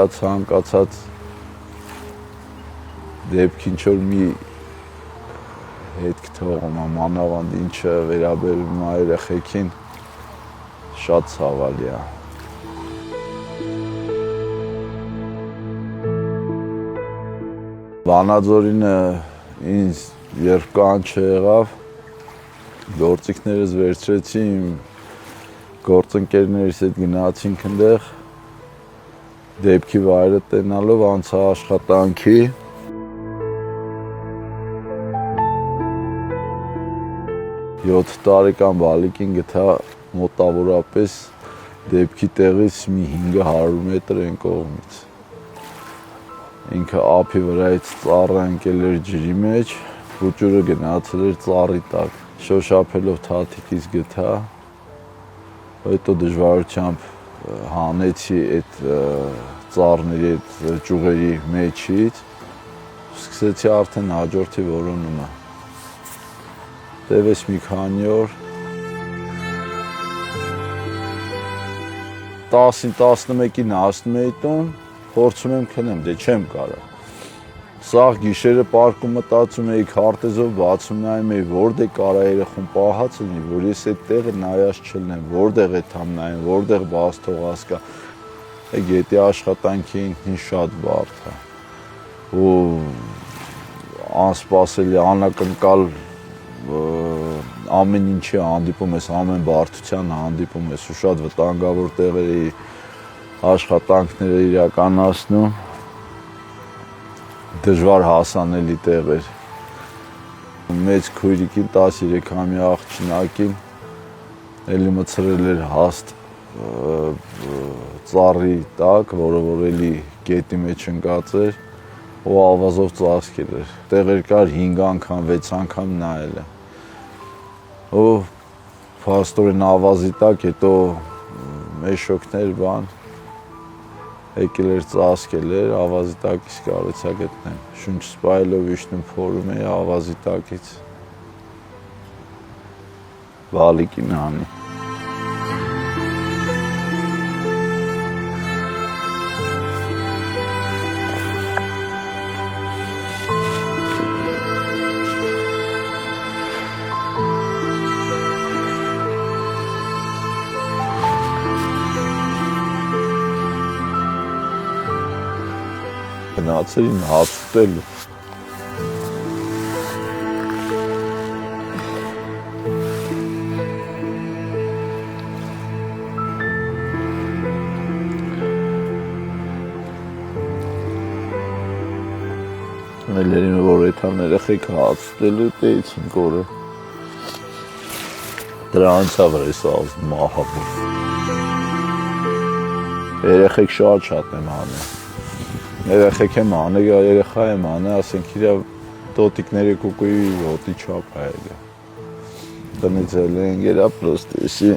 կա ցանկացած դեպք ինչ որ մի հետք թողում է, մանավանդ ինչը վերաբերում է երեխեքին, շատ ցավալի է։ Վանաձորինը ինձ երբ կանչը եղավ, գործիքներս վերցրեցի, իմ գործընկերներիս հետ գնացինք այնտեղ, դեպքի վայրը տենալով անցա աշխատանքի։ 7 տարեկան բալիկին գտա մոտավորապես դեպքի տեղից մի 500 մետր այն կողմից։ Ինքը ափի վրայից ծառը ընկել էր ջրի մեջ, փուճուրը գնացել էր ծառի տակ։ Շոշափելով թաթիկից գտա, հետո դժվարությամբ հանեցի այդ ծառների այդ ճյուղերի մեջից, սկսեցի արդեն հաջորդի որոնումը։ Տևեց մի քանի օր, 10-ին 11-ին հասնում էի տուն, փորձում եմ քնեմ, դե չեմ կարող։ Սաղ գիշերը պարկում մտածում էի, քարտեզով բացում նայում էի, որտեղ կարա երեխուն պահած լինի, որ ես այդ տեղը նայած չլինեմ, որտեղ է թամ նայեմ, որտեղ բաց թողած կա։ Գետի աշխատանքի ինքնին շատ բարդ է։ Ու անսպասելի, անակնկալ ամեն ինչի հանդիպում ես, ամեն բարդության հանդիպում ես, ու շատ վտանգավոր տեղերի աշխատանքները իրականացնում, դժվար հասանելի տեղեր։ Մեծ քույրիկին 13-ամյա աղջնակին էլի մցրել էր հաստ ծառի տակ, որը որ էլի գետի մեջ ընկած էր, ու ավազով ծածկել էր։ Տեղեր կար 5 անգամ, 6 անգամ նայել է։ Ու փաստորեն ավազի տակ, հետո մեշոքներ բան, եկել էր ծածկել էր, ավազի տակից կարեցա գտնեմ։ Շունչ սպայելով իջնում փորում էի ավազի տակից։ Բալիկին հանի։ Գնացել իմ հաց ուտելու։ Մելերին որ էթան երեխեք հաց ուտելու տեիցին կորը։ Դրանցա վր ես ազդում ահապում։ Երեխեք շատ եմ հանել։ Երեխեք եմ հանել, երեխա եմ հանել, ասենք իրա տոտիկների կուկուի հոտի չապ այլ է։ Տնից էլ են գերա պրոստեսի։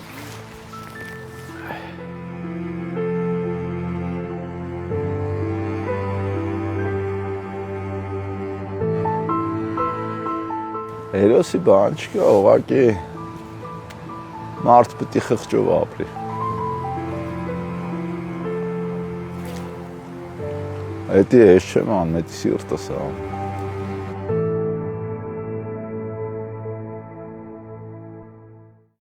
Հերոսի բան չկա, ուղղակի մարդ պետք է խղճով ապրի։ Էդի ես չեմ անում, էդի սիրտս անում։